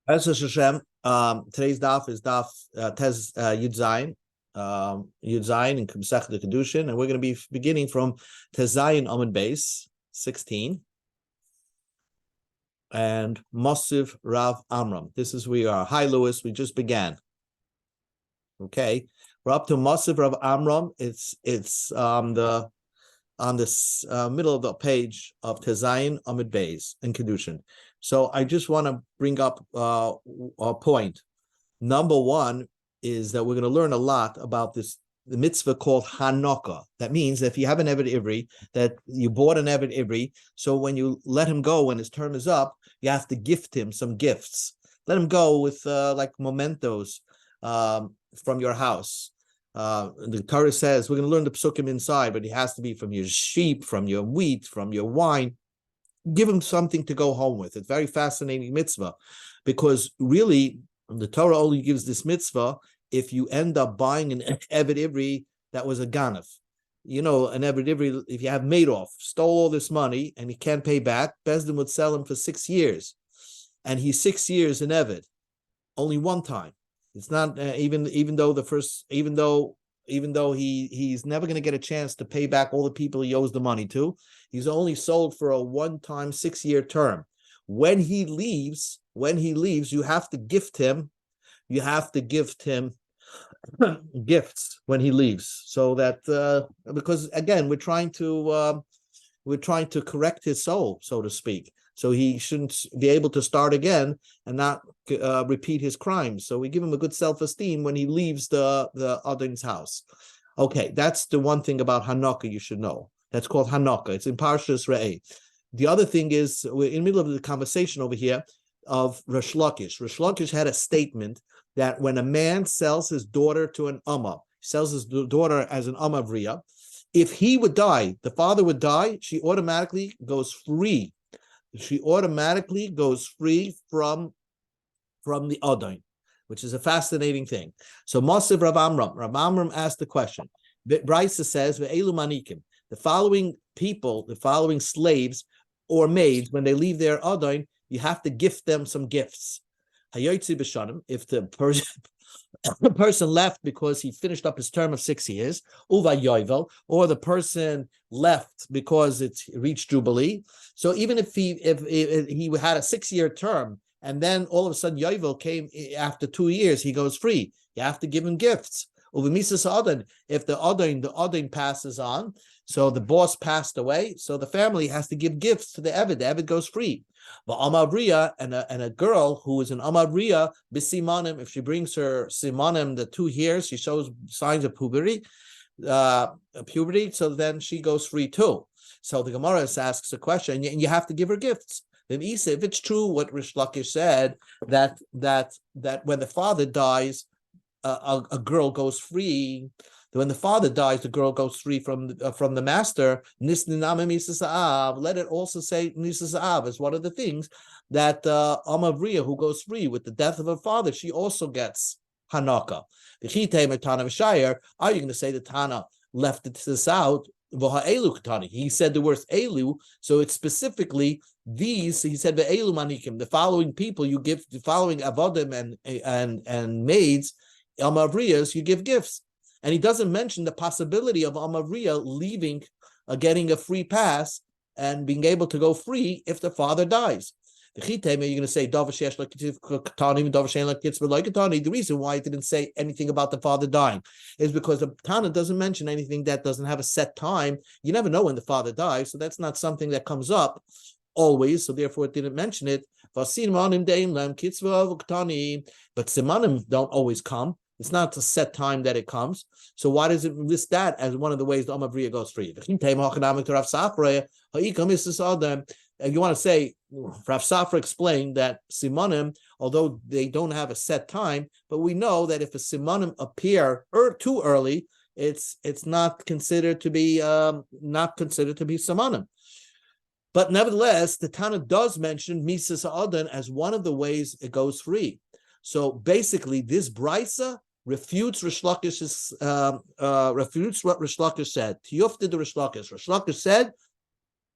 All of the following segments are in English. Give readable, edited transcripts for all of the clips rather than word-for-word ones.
As Hashem, today's daf is daf Tez Yud Zayin, in Masechet Kidushin, and we're going to be beginning from Tez Zayin Amud Beis 16 and Mosiv Rav Amram. This is where we are. Hi, Lewis. We just began. Okay, we're up to Mosiv Rav Amram. It's on the middle of the page of Tez Zayin Amud Beis in Kidushin. So I just want to bring up a point. Number one is that we're going to learn a lot about the mitzvah called Hanukkah. That means that if you have an Eved Ivri, that you bought an Eved Ivri, so when you let him go, when his term is up, you have to gift him some gifts. Let him go with like mementos from your house. The Torah says, we're going to learn the psukim inside, but it has to be from your sheep, from your wheat, from your wine. Give him something to go home with. It's very fascinating mitzvah, because really the Torah only gives this mitzvah if you end up buying an Eved Ivri that was a ganav. You know, an Eved Ivri, if you have Madoff, stole all this money and he can't pay back, Bezdin would sell him for 6 years. And he's 6 years in Eved, only one time. It's not even though he's never going to get a chance to pay back all the people he owes the money to. He's only sold for a one-time 6-year term. When he leaves, you have to gift him. You have to gift him gifts when he leaves, so that because again we're trying to correct his soul, so to speak. So he shouldn't be able to start again and not repeat his crimes. So we give him a good self-esteem when he leaves the Adon's house. Okay, that's the one thing about Hanukkah you should know. That's called Hanukkah. It's in Parshas Re'eh. The other thing is, we're in the middle of the conversation over here of Rish Lakish. Rish Lakish had a statement that when a man sells his daughter to an Amma, sells his daughter as an Amma Vriya, if he would die, the father would die, she automatically goes free. She automatically goes free from the Adon, which is a fascinating thing. So Mosiv Rav Amram asked the question. Brisa says, Ve'elu manikim, the following people, the following slaves or maids, when they leave their Adon, you have to gift them some gifts. Hayotzi b'shanim, if the person left because he finished up his term of 6 years, uva yovel, or the person left because it's reached Jubilee. So even if he had a 6-year term and then all of a sudden yovel came after 2 years, he goes free. You have to give him gifts. Uva misas adon, if the adon passes on, so the boss passed away, so the family has to give gifts to the Eved goes free. But Amavriya, and a girl who is an Amavriya, b'simanim, if she brings her simanim, the 2 years, she shows signs of puberty, so then she goes free too. So the Gemara asks a question, and you have to give her gifts. Then Isa, if it's true what Rish Lakish said, that when the father dies, a girl goes free. When the father dies, the girl goes free from the master. Let it also say Nisas is one of the things that Amavriya, who goes free with the death of her father, she also gets Hanukkah. Are you going to say that Tana left this out? He said the words Elu, so it's specifically these. He said the Elu manikim, the following people you give, the following avodim and maids, Amavriyas, you give gifts. And he doesn't mention the possibility of Amavriya leaving, getting a free pass and being able to go free if the father dies. You're going to say, the reason why it didn't say anything about the father dying is because the Tana doesn't mention anything that doesn't have a set time. You never know when the father dies, so that's not something that comes up always, so therefore it didn't mention it. But simanim don't always come. It's not a set time that it comes. So why does it list that as one of the ways the Amavriya goes free? And you want to say, Rav Safra explained that simanim, although they don't have a set time, but we know that if a simanim appear too early, it's not considered to be simanim. But nevertheless, the Tana does mention misas adon as one of the ways it goes free. So basically, this brisa refutes Rish Lakish's refutes what Rish Lakish said. Tiyuf did the Rish Lakish. Rish Lakish said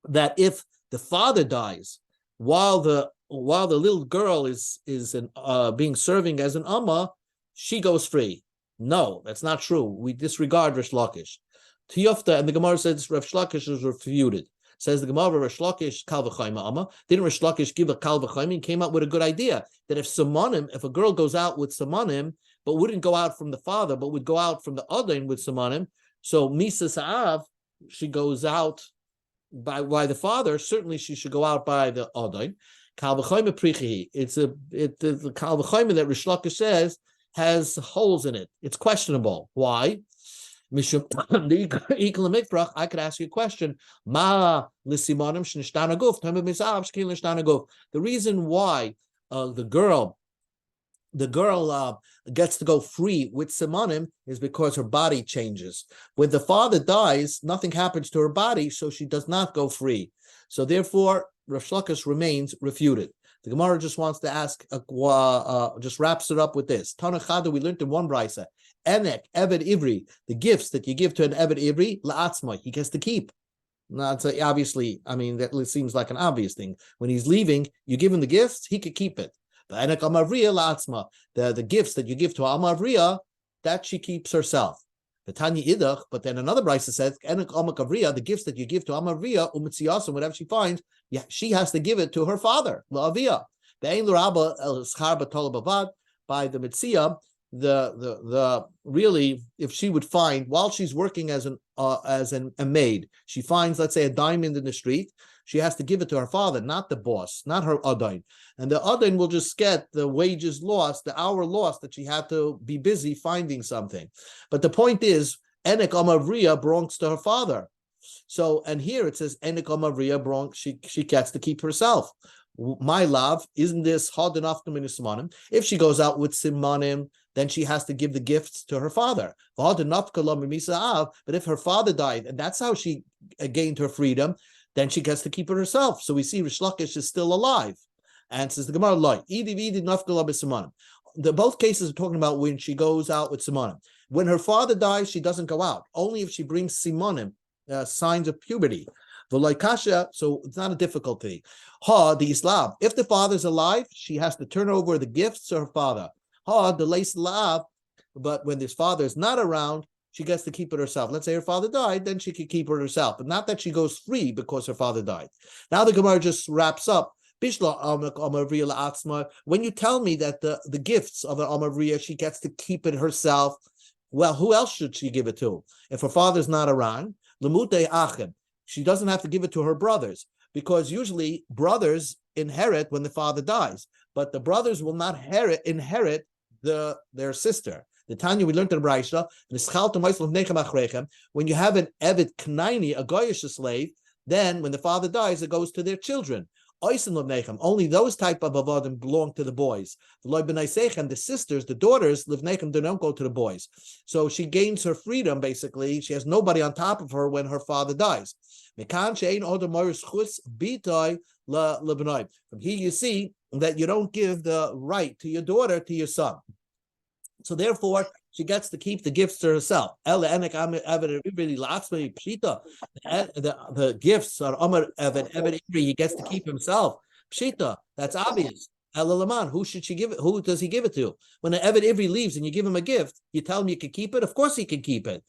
that if the father dies while the while the little girl is being serving as an amma, she goes free. No, that's not true. We disregard Rish Lakish. Tiyofta, and the Gemara says Rish Lakish is refuted. Says the Gemara, Rish Lakish kal v'chayma amma. Didn't Rish Lakish give a kal v'chayma? And came out with a good idea that if a girl goes out with samanim, but wouldn't go out from the father, but would go out from the adain with samanim, so Misa Sa'av, she goes out by the father, certainly she should go out by the adain. Kal v'chayma prichihi. The kal v'chayma that Rish Lakish says has holes in it. It's questionable. Why? I could ask you a question. The reason why the girl gets to go free with simanim is because her body changes. When the father dies, nothing happens to her body, so she does not go free. So therefore, Rav Lakish remains refuted. The Gemara just wants to ask, just wraps it up with this. Tanachada, we learned in one brisa, Enek, Eved Ivri, the gifts that you give to an Eved Ivri, La'atzma, he gets to keep. Now, obviously, I mean, that seems like an obvious thing. When he's leaving, you give him the gifts, he could keep it. But Enek Amavriya La'atzma, the gifts that you give to Amavriya, that she keeps herself. The Tanya Idach, but then another brisa says, Enek Amakavriya, the gifts that you give to Amavriya, Umitziyasa, whatever she finds, yeah, she has to give it to her father, La'aviyah. Be'ein l'rabba el schar b'tol b'vad, by the Mitziyah, the really, if she would find, while she's working as a maid, she finds, let's say, a diamond in the street, she has to give it to her father, not the boss, not her adain. And the adain will just get the wages lost, the hour lost that she had to be busy finding something. But the point is, Enek Amavriya belongs to her father. So, and here it says, Enek Amavriya belongs, she gets to keep herself. My love, isn't this hard enough to simanim? If she goes out with simanim, then she has to give the gifts to her father. But if her father died, and that's how she gained her freedom, then she gets to keep it herself. So we see Rish Lakish is still alive. And says the Gemara, both cases are talking about when she goes out with simanim. When her father dies, she doesn't go out. Only if she brings simanim, signs of puberty. So it's not a difficulty. The Islam. If the father's alive, she has to turn over the gifts to her father. The leis la'av. But when this father is not around, she gets to keep it herself. Let's say her father died, then she could keep it herself. But not that she goes free because her father died. Now the Gemara just wraps up. When you tell me that the gifts of an Amavriya, she gets to keep it herself, well, who else should she give it to? If her father's not around, she doesn't have to give it to her brothers, because usually brothers inherit when the father dies, but the brothers will not inherit their sister. The Tanya, we learned in the Brayshta, when you have an Eved Knaini, a Goyish slave, then when the father dies, it goes to their children. Only those type of avodim belong to the boys. The sisters, the daughters, livnechem, do not go to the boys. So she gains her freedom, basically. She has nobody on top of her when her father dies. From here you see that you don't give the right to your daughter to your son. So therefore, she gets to keep the gifts to herself. The gifts are Amar Eved he gets to keep himself. Pshita, that's obvious. Who should she give it? Who does he give it to? When an Eved Ivri leaves and you give him a gift, you tell him you can keep it. Of course he can keep it.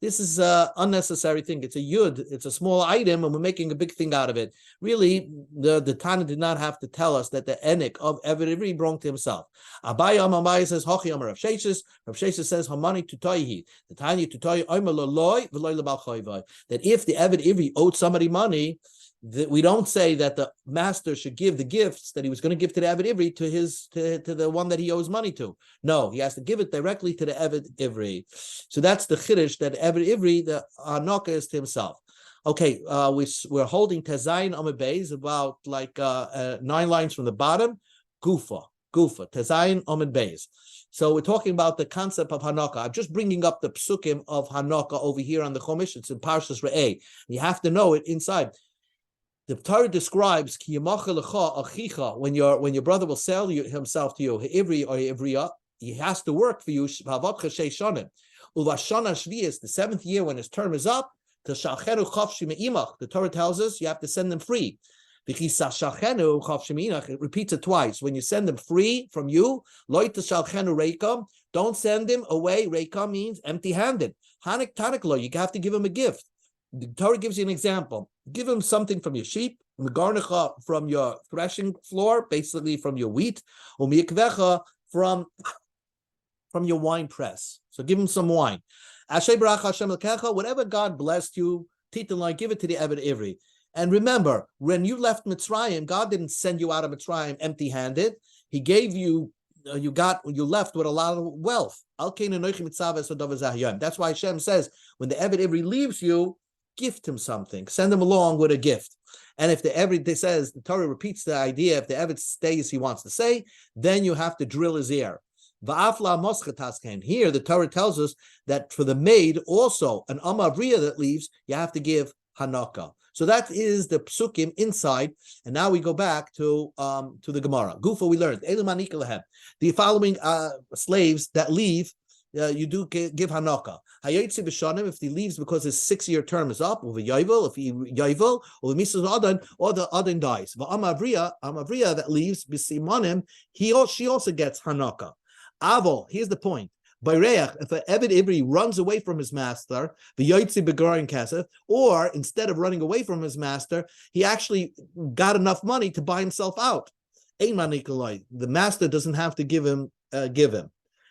This is an unnecessary thing. It's a yud. It's a small item, and we're making a big thing out of it. Really, the Tana did not have to tell us that the enik of Eved Ivri belonged to himself. Abaya says Hachi Amar Rav Sheshes. Rav Sheshes says Hamani Tutayhi. The Tanya Tutayhi Omer Loloi V'Loi Lebal Chayvai. That if the Eved Ivri owed somebody money, that we don't say that the master should give the gifts that he was going to give to the Eved Ivri to the one that he owes money to. No, he has to give it directly to the Eved Ivri. So that's the chiddush, that Eved Ivri, the Hanaka, is to himself. Okay, we're holding Tezayin Amud Beis, about 9 lines from the bottom. Gufa, Tezayin Amud Beis. So we're talking about the concept of Hanaka. I'm just bringing up the psukim of Hanaka over here on the Chumash. It's in Parshas Re'eh. You have to know it inside. The Torah describes when your brother will sell himself to you, Ivri or Ivriya, he has to work for you. The 7th year when his term is up, the Torah tells us you have to send them free. It repeats it twice. When you send them free from you, don't send him away. Reikam means empty-handed. Hanik tanik you have to give him a gift. The Torah gives you an example. Give him something from your sheep, from your threshing floor, basically from your wheat, from your wine press. So give him some wine. Whatever God blessed you, Titanlai, give it to the Eved Ivri. And remember, when you left Mitzrayim, God didn't send you out of Mitzrayim empty-handed. He gave you, you left with a lot of wealth. That's why Hashem says, when the Eved Ivri leaves you, gift him something. Send him along with a gift. And if the Eved says, the Torah repeats the idea, if the Eved stays, he wants to say, then you have to drill his ear. Here, the Torah tells us that for the maid, also an Amavriya that leaves, you have to give Hanukkah. So that is the psukim inside. And now we go back to the Gemara. Gufa, we learned the following slaves that leave. You do give Hanukkah. If he leaves because his 6-year term is up, or if he yovel, or the Adon dies. Amavriya that leaves b'simonim, she also gets Hanukkah. Avol, here's the point. If an Eved Ivri runs away from his master, or instead of running away from his master, he actually got enough money to buy himself out. The master doesn't have to give him.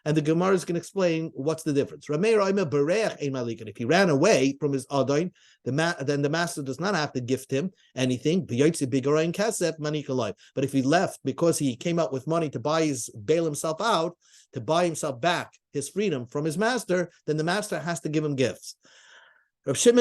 And the Gemara is going to explain what's the difference. If he ran away from his Adon, then the master does not have to gift him anything. But if he left because he came up with money to bail himself out, to buy himself back his freedom from his master, then the master has to give him gifts. Therefore,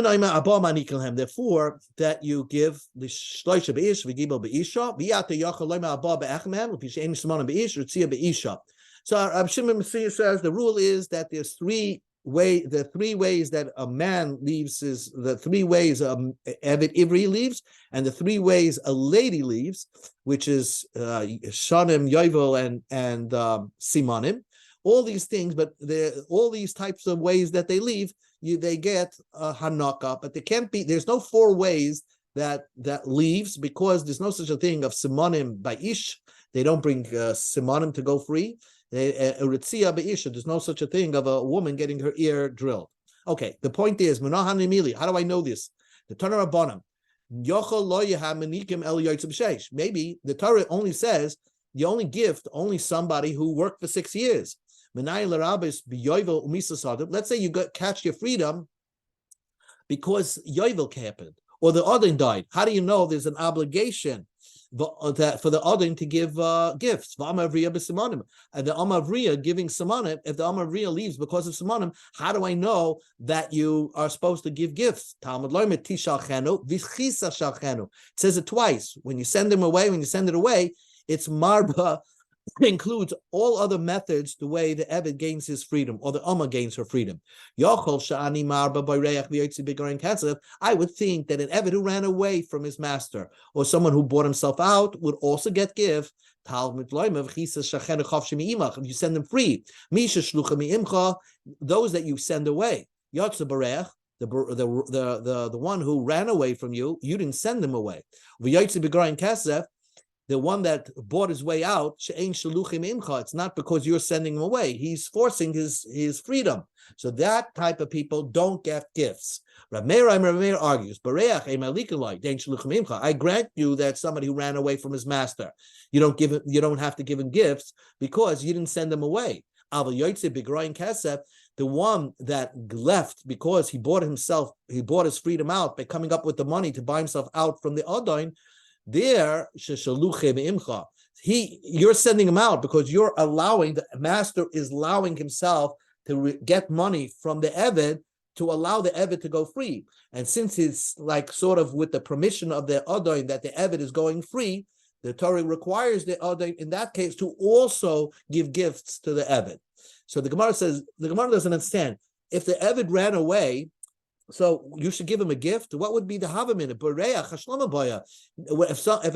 that you give the shloisha beish v'gibel beisha v'yata yachal loyma abba be'achmem l'pishein shmonim beish rutzia beisha. So Rab Shimon says the rule is that there's three ways that a man leaves the 3 ways Eved Ivri leaves, and the 3 ways a lady leaves, which is Shanim, Yovel, and Simanim. All these things, but all these types of ways that they leave, they get Hanukkah, but there's no 4 ways that leaves, because there's no such a thing of Simanim by Ish. They don't bring Simanim to go free. There's no such a thing of a woman getting her ear drilled. Okay, the point is, how do I know this? The Torah Rabbanim. Maybe the Torah only says you only gift somebody who worked for 6 years. Let's say you catch your freedom because Yovel happened, or the Adon died. How do you know there's an obligation for the Adon to give gifts? And the Amavriya giving Simonim, if the Amavriya leaves because of Simonim, how do I know that you are supposed to give gifts? Talmud Bavli Daf Yomi. It says it twice. When you send it away, it's marba. Includes all other methods the way the Eved gains his freedom, or the Amma gains her freedom. I would think that an Eved who ran away from his master, or someone who bought himself out, would also get gift. If you send them free, those that you send away, the one who ran away from you, you didn't send them away. The one that bought his way out, it's not because you're sending him away. He's forcing his freedom. So that type of people don't get gifts. Rav Meir argues, I grant you that somebody who ran away from his master, you don't have to give him gifts because you didn't send him away. The one that left because he bought his freedom out by coming up with the money to buy himself out from the Adon, there, you're sending him out because the master is allowing himself to get money from the Eved to allow the Eved to go free. And since it's like sort of with the permission of the Adon that the Eved is going free, the Torah requires the Adon in that case to also give gifts to the Eved. So the Gemara doesn't understand. If the Eved ran away, so you should give him a gift. What would be the havamin? If an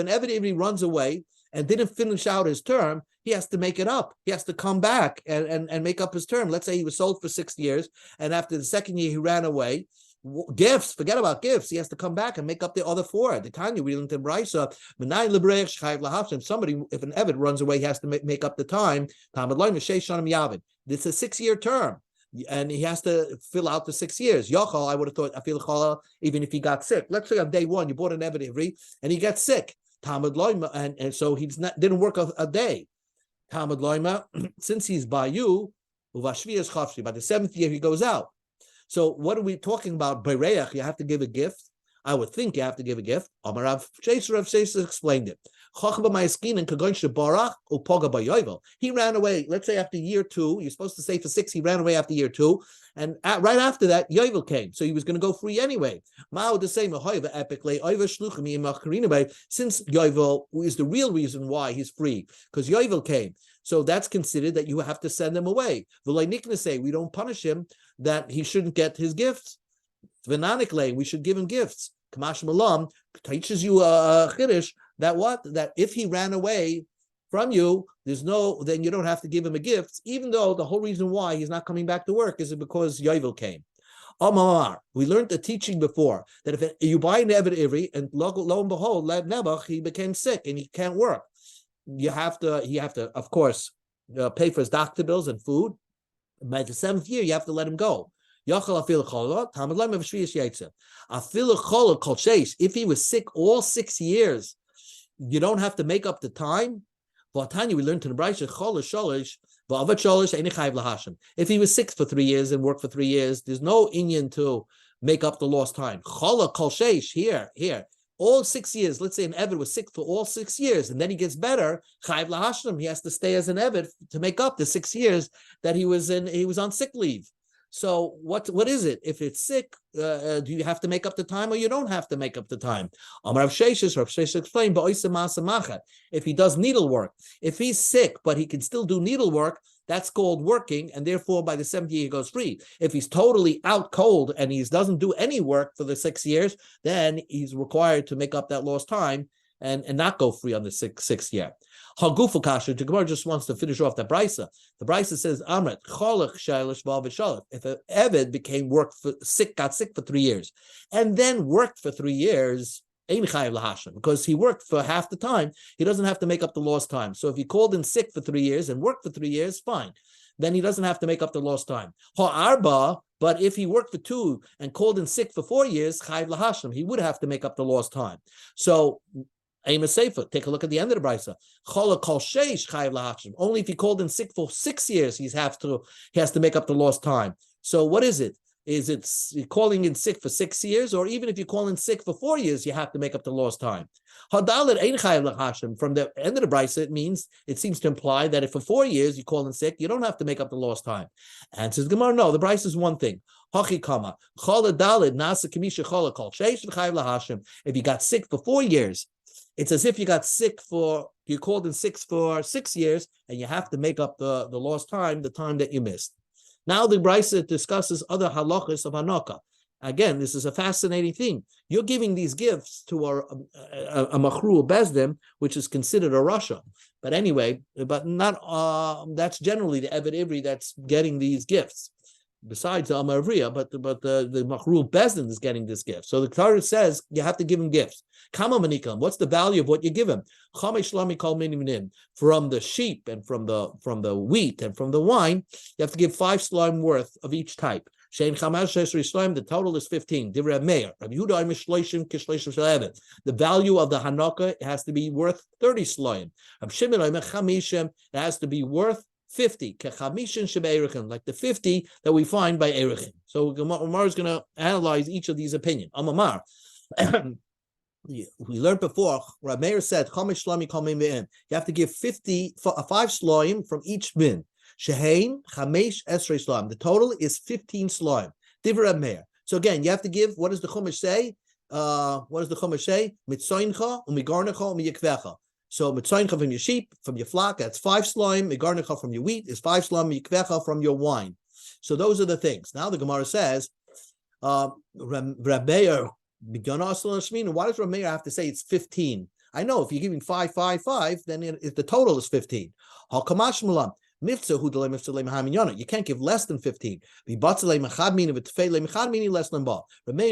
Eved Ivri runs away and didn't finish out his term, he has to make it up. He has to come back and make up his term. Let's say he was sold for 6 years, and after the 2nd year he ran away. Gifts, forget about gifts. He has to come back and make up the other 4. The Tanya, we learned in Brisa, somebody, if an Eved runs away, he has to make up the time. This is a 6-year term, and he has to fill out the 6 years. Yochal, I would have thought, I feel even if he got sick. Let's say on day 1, you bought an Eved Ivri, and he gets sick. And so he didn't work a day. Talmud Loima, since he's by you, by the 7th year, he goes out. So what are we talking about? Bereach, you have to give a gift. I would think you have to give a gift. Rav Sheshes explained it. He ran away. Let's say after year 2, you're supposed to say for 6. He ran away after year 2, and right after that, Yovel came, so he was going to go free anyway. Mao the same epically. Since Yovel is the real reason why he's free, because Yovel came, so that's considered that you have to send him away. Say we don't punish him that he shouldn't get his gifts. We should give him gifts. Kamash Malam teaches you a chiddush that if he ran away from you, then you don't have to give him a gift, even though the whole reason why he's not coming back to work is because Yovel came. Amar, we learned the teaching before that if you buy an Eved Ivri and lo and behold, he became sick and he can't work, he have to, of course, pay for his doctor bills and food. By the 7th year, you have to let him go. If he was sick all 6 years, you don't have to make up the time. We learned in the Brisa, if he was sick for 3 years and worked for 3 years, there's no inyan to make up the lost time. Here. All 6 years, let's say an Eved was sick for all 6 years, and then he gets better, Chayv Lahashim, he has to stay as an Eved to make up the 6 years that he was on sick leave. So what is it? If it's sick, do you have to make up the time or you don't have to make up the time? Rav Sheshes explained, if he does needlework, if he's sick, but he can still do needlework, that's called working, and therefore by the 7th year he goes free. If he's totally out cold and he doesn't do any work for the 6 years, then he's required to make up that lost time and not go free on the sixth year. Hagufu kasha, the Gemara just wants to finish off the Brisa. The Brisa says, Amrit, cholach shalish v'avishalish. If an Eved got sick for 3 years, and then worked for 3 years, because he worked for half the time, he doesn't have to make up the lost time. So if he called in sick for 3 years and worked for 3 years, fine. Then he doesn't have to make up the lost time. Ha'arba, but if he worked for 2 and called in sick for 4 years, he would have to make up the lost time. So take a look at the end of the Brisa. Only if he called in sick for 6 years, he has to make up the lost time. So what is it? Is it calling in sick for 6 years, or even if you call in sick for 4 years, you have to make up the lost time? From the end of the Brisa, it seems to imply that if for 4 years you call in sick, you don't have to make up the lost time. Answers Gemara, no, the Brisa is one thing. If you got sick for 4 years, it's as if you called in sick for 6 years, and you have to make up the lost time, the time that you missed. Now the Brisa discusses other halachas of Hanukkah. Again, this is a fascinating thing. You're giving these gifts to a machru bezdim, which is considered a rasha. But anyway, not that's generally the Eved Ivri that's getting these gifts. Besides the Amavriya, but the machru bezdin is getting this gift. So the Torah says you have to give him gifts. Kama manikam, what's the value of what you give him? Chamesh lami kol minim, from the sheep and from the wheat and from the wine, you have to give 5 slime worth of each type. Shein chamash shesri slime, the total is 15. Divrei Meir, Rabbi Yehuda mishloishim kishloishim shel. The value of the Hanukkah has to be worth 30 slime. Rabbi Shimon chamishim, it has to be worth 50, like the 50 that we find by Erechim. So Gemara is going to analyze each of these opinions. Amamar, we learned before, Rav Meir said, you have to give 5 sloim from my min. Shehein, chamesh esrei sloim. The total is 15 sloim. Divrei Rav Meir. So again, you have to give, what does the Chumash say? Mitzoincha, umigarnecha, umiyekvecha. So mitzoincha from your sheep, from your flock, that's 5 sloim. Migarnecha from your wheat is 5 sloim. Yekvecha from your wine. So those are the things. Now the Gemara says, Rav Meir, why does Rav Meir have to say it's 15? I know if you're giving 5, then the total is 15. You can't give less than 15. Rameu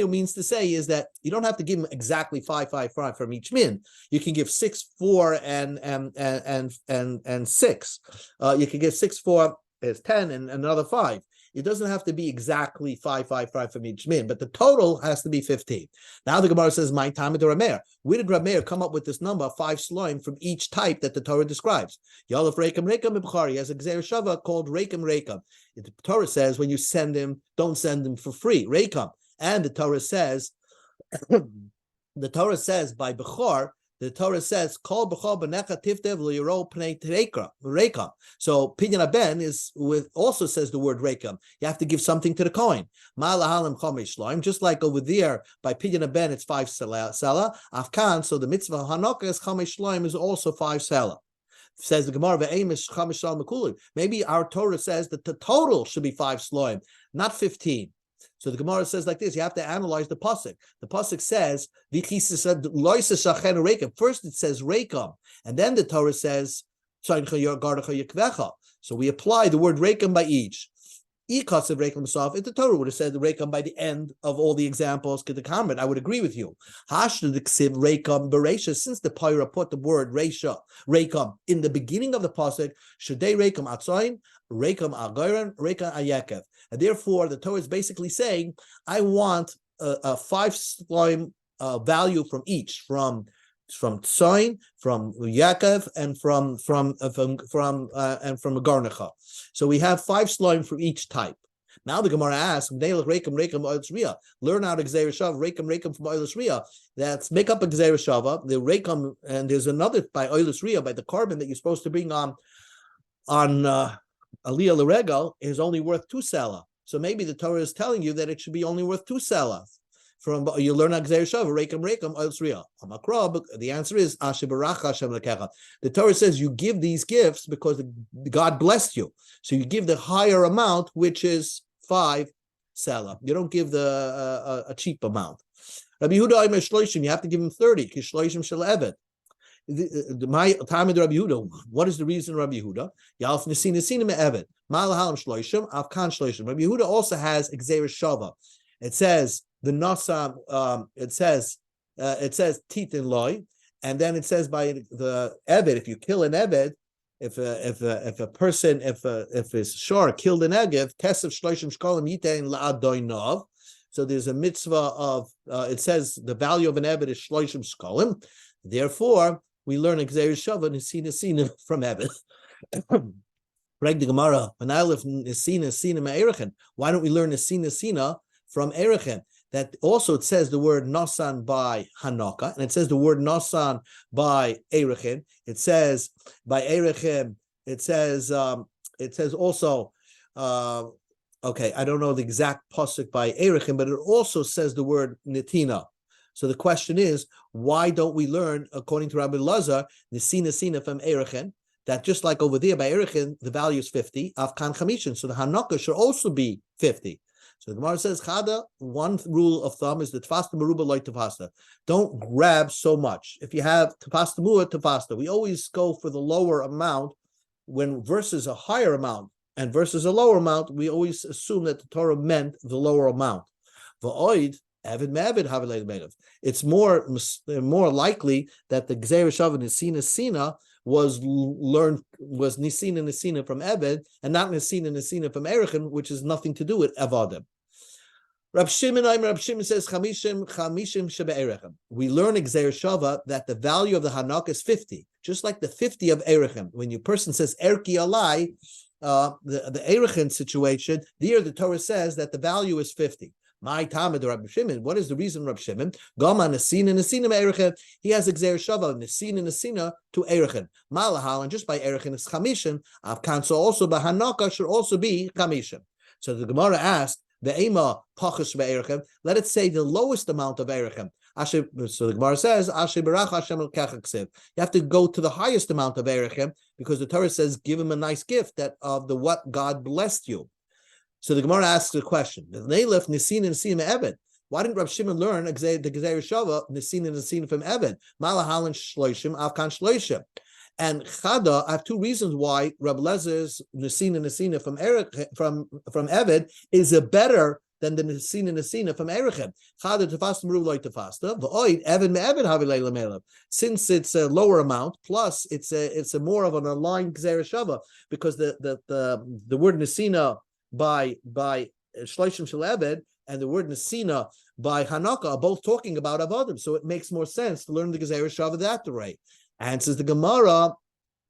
means to say is that you don't have to give him exactly 5, 5, 5 from each min. You can give 6, 4, and 6. You can give 6, 4 is 10 and another 5. It doesn't have to be exactly 5, 5, 5 from each min, but the total has to be 15. Now the Gemara says, "My time to Rameir." Where did Rameir come up with this number, 5 sloim from each type that the Torah describes? Yalef Rekem Rekem Ibchari. He has a Gzeir Shava called Rekem Rekem. The Torah says when you send him, don't send him for free. Rekem. And the Torah says, by Bechor, the Torah says, "Kol b'chol b'necha tiftev l'yiro pnei rekam." So Pidyon Ben also says the word rekam. You have to give something to the coin. Ma'alahalim chomesh shloim. Just like over there by Pidyon Ben, it's 5 sela. Afkan. So the mitzvah Hanukkah is chomesh shloim is also 5 sela. Says the Gemara, "Ve'emish chomesh shloim mekulim." Maybe our Torah says that the total should be 5 shloim, not 15. So the Gemara says like this: you have to analyze the pasuk. The pasuk says, first it says rekam, and then the Torah says, so we apply the word rekam by each. If the Torah would have said the rekam by the end of all the examples, I would agree with you. Since the Torah put the word rekam in the beginning of the pasuk, should they rekam atzayin, rekam agoran, rekam ayakev. And therefore, the Torah is basically saying, I want a 5 slime value from each, from Tzayin, from Yaakov, and from a Garnacha. So we have 5 slime for each type. Now the Gemara asks, learn out Gzeir Shava, Rekem from Oilus Riyah. That's make up a Gzeir Shava, the Rekem, and there's another by Oilus Riyah, by the carbon that you're supposed to bring on Aliyah L'Regal is only worth 2 sela. So maybe the Torah is telling you that it should be only worth 2 sela. From you learn Gzeir Shava, Rekem, Oilus Riyah. The answer is Asher Barach Hashem Lekecha. The Torah says you give these gifts because God blessed you. So you give the higher amount, which is 5 sela. You don't give a cheap amount. Rabbi Yehuda, you have to give him 30. Kishloishim shel eved. My time of Rabbi Yehuda. What is the reason, Rabbi Yehuda? Yalf nesin eved. Malahalam shloishim afkan shloishim. Rabbi Yehuda also has Gzeir Shava. It says the nasam. It says titin loy, and then it says by the eved. If you kill an eved, if a person his shor killed an eved, kesef shloishim shkolim yitein la'adoinov. So there's a mitzvah of it says the value of an eved is shloishim shkolim. Therefore, we learn a Gzeir Shava Nesina from Eved. Reg the Gemara, why don't we learn Nesina from Erechen? That also it says the word Nasan by Hanukkah, and it says the word Nasan by Erechen. It says by Erechen, it says also, okay, I don't know the exact pasuk by Erechen, but it also says the word Netina. So the question is, why don't we learn, according to Rabbi Lazar, Nesina from Erechen, that just like over there by Erechen, the value is 50, Afkan Chamishin, so the Hanukkah should also be 50. So the Gemara says, Chada, one rule of thumb is the Tafasta Meruba like Tafasta. Don't grab so much. If you have Tafasta Mua, Tafasta, we always go for the lower amount when versus a higher amount and versus a lower amount, we always assume that the Torah meant the lower amount. V'oid, it's more likely that the Gzeir Shava Nesina was Nisina from Eved and not Nisina from Erechen, which has nothing to do with Evadim. Rab Shimon says Chamishim Shebe we learn in Gzeir Shava that the value of the Hanukkah is 50, just like the 50 of Erechem. When your person says Erki Alai, the Erechen situation, there the Torah says that the value is 50. My time of Rabbi Shimon. What is the reason, Rabbi Shimon? Gama Nesina Erechen. He has a Gzeir Shava Nesina to Erechen. Malahal, and just by Erechen is Chamishin. Avkan, so also by Hanukkah should also be Chamishin. So the Gemara asked, the Ema Pachas Erechen. Let it say the lowest amount of Erechen. So the Gemara says, you have to go to the highest amount of Erechen because the Torah says, give him a nice gift that of the what God blessed you. So the Gemara asks the question: why didn't Rab Shimon learn the Gzeir Shava Nesina from Eved? Malahalan Shloishim Avkan Shloishim. And Chada, I have two reasons why Reb Lezer's Nesina from Eved is a better than the Nesina from Erechem. Chada tefasta meru loy tefasta. V'oid Eved me'Eved havi leila melav. Since it's a lower amount, plus it's a more of an aligned Gzeira Shava, because the word Nesina by Shloshim Shel Eved and the word Nesina by Hanaka are both talking about Avodim, so it makes more sense to learn the Gzeira Shava that way. And says the Gemara,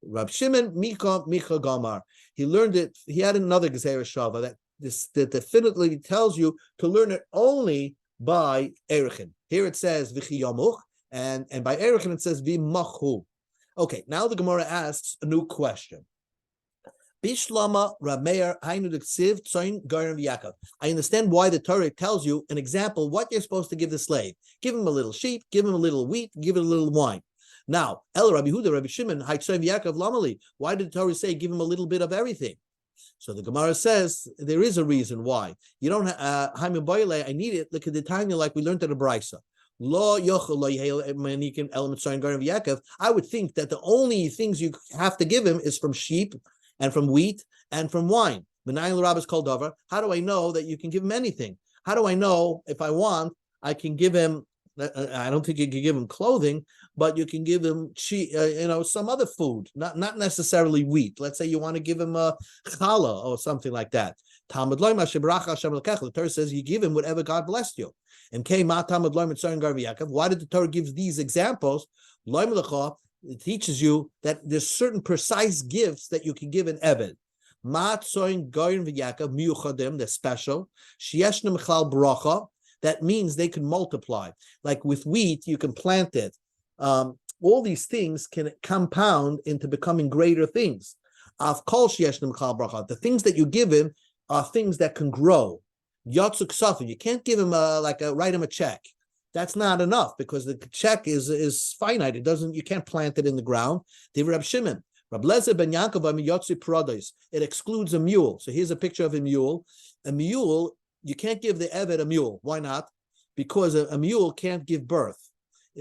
Rab Shimon Mika Gamar. He learned it. He had another Gzeira Shava that definitely tells you to learn it only by Erechin. Here it says V'chiyamuch, and by Erechin it says V'machu. Okay, now the Gemara asks a new question. Bishlama Rameir Hainu Ksiv Tzoin Garim V'Yakov. I understand why the Torah tells you an example what you're supposed to give the slave. Give him a little sheep, give him a little wheat, give him a little wine. Now, El Rabbi Huda, Rabbi Shimon, Haitzoin V'Yakov Lamali. Why did the Torah say give him a little bit of everything? So the Gemara says there is a reason why. You don't Haimim Boyle, I need it. Look at the Tanya like we learned at a Brisa. I would think that the only things you have to give him is from sheep and from wheat and from wine. How do I know that you can give him anything? How do I know if I want, I can give him, I don't think you can give him clothing, but you can give him some other food, not necessarily wheat. Let's say you want to give him a challah or something like that. The Torah says you give him whatever God blessed you. And why did the Torah give these examples? It teaches you that there's certain precise gifts that you can give an Eved. They're special. That means they can multiply. Like with wheat, you can plant it. All these things can compound into becoming greater things. The things that you give him are things that can grow. You can't give him write him a check. That's not enough because the check is finite. You can't plant it in the ground. Reb Shimon, Reb Lezer ben Yaakov, it excludes a mule. So here's a picture of a mule. A mule, you can't give the Eved a mule. Why not? Because a mule can't give birth.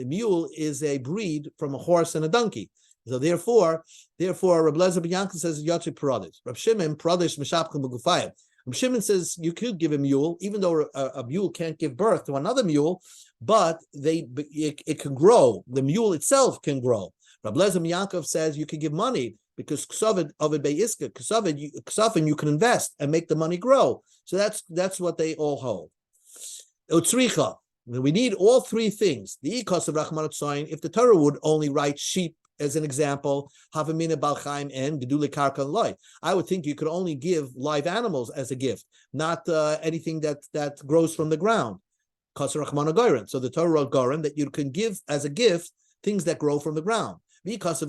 A mule is a breed from a horse and a donkey. So therefore, Reb Lezer ben Yaakov says Yotzi Parades. Reb Shimon Parades Meshapchim B'Gufayim. Reb Shimon says you could give a mule, even though a mule can't give birth to another mule, but it can grow. The mule itself can grow. Reb Lezer ben Yaakov says you can give money because ksaved ovid be'iska, ksavin you can invest and make the money grow. So that's what they all hold. Utzricha, we need all three things. The ikos of Rachman Tzoyin, if the Torah would only write sheep as an example, Havamina Balchaim and Gedule Karka Loy. I would think you could only give live animals as a gift, not anything that grows from the ground. So the Torah wrote Goren that you can give as a gift things that grow from the ground. That's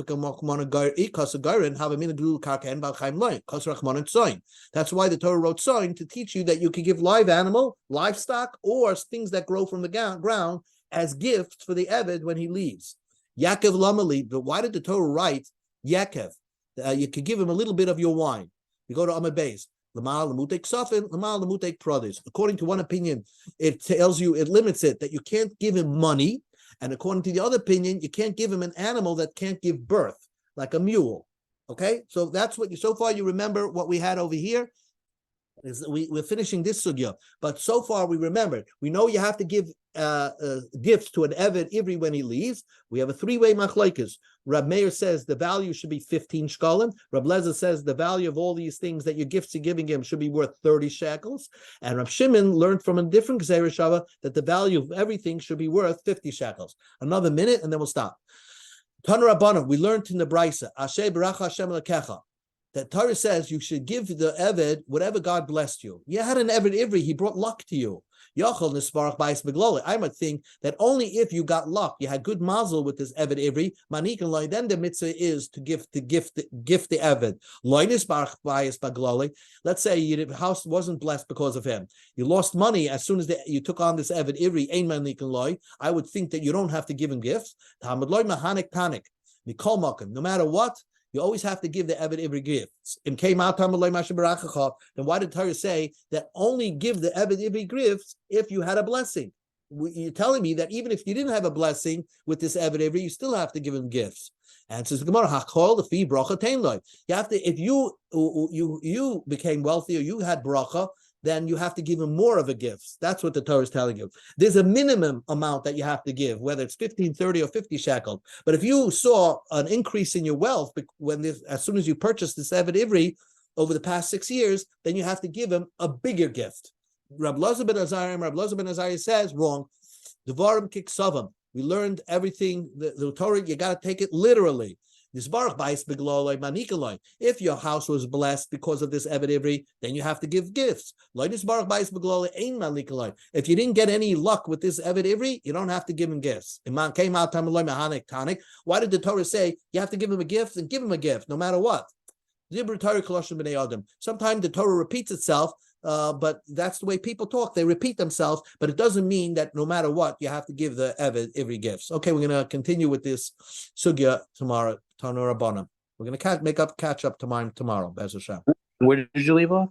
why the Torah wrote Soin to teach you that you can give livestock, or things that grow from the ground as gifts for the Eved when he leaves. Yaakov Lamali, but why did the Torah write Yaakov? You could give him a little bit of your wine. You go to Amud Beis. According to one opinion, it tells you, it limits it, that you can't give him money. And according to the other opinion, you can't give him an animal that can't give birth, like a mule. Okay? So that's what so far you remember what we had over here. We're finishing this sugya, but so far we remembered. We know you have to give gifts to an Eved Ivri when he leaves. We have a three-way machlokes. Rab Meir says the value should be 15 shkalim. Rab Lezer says the value of all these things that your gifts you're giving him should be worth 30 shekels. And Rab Shimon learned from a different Gzeira Shava that the value of everything should be worth 50 shekels. Another minute and then we'll stop. Tana Rabbanan, we learned in the Brisa, Asher Baracha Hashem Lekecha, that Torah says you should give the Eved whatever God blessed you. You had an Eved Ivri, he brought luck to you. I might think that only if you got luck, you had good mazel with this Eved Ivri, then the mitzvah is to gift the Eved. Let's say your house wasn't blessed because of him. You lost money as soon as you took on this Eved Ivri. I would think that you don't have to give him gifts. No matter what, you always have to give the Eved Ivri gifts. Then why did Torah say that only give the Eved Ivri gifts if you had a blessing? You're telling me that even if you didn't have a blessing with this Eved Ivri, you still have to give him gifts. And says the Gemara, Hakol the fee bracha tainloi. You have to, if you became wealthy or you had bracha, then you have to give him more of a gift. That's what the Torah is telling you. There's a minimum amount that you have to give, whether it's 15, 30, or 50 shekels. But if you saw an increase in your wealth as soon as you purchased this Eved Ivri over the past 6 years, then you have to give him a bigger gift. Rab Lazar ben Azariah says, wrong. Devarim kiksavam. We learned everything, the Torah, you got to take it literally. If your house was blessed because of this Eved Ivri, then you have to give gifts. If you didn't get any luck with this Eved Ivri, you don't have to give him gifts. Why did the Torah say you have to give him a gift and give him a gift, no matter what? Sometimes the Torah repeats itself, but that's the way people talk. They repeat themselves, but it doesn't mean that no matter what, you have to give the Eved Ivri gifts. Okay, we're going to continue with this sugya tomorrow. We're going to catch up tomorrow. Bez Hashem. Where did you leave off?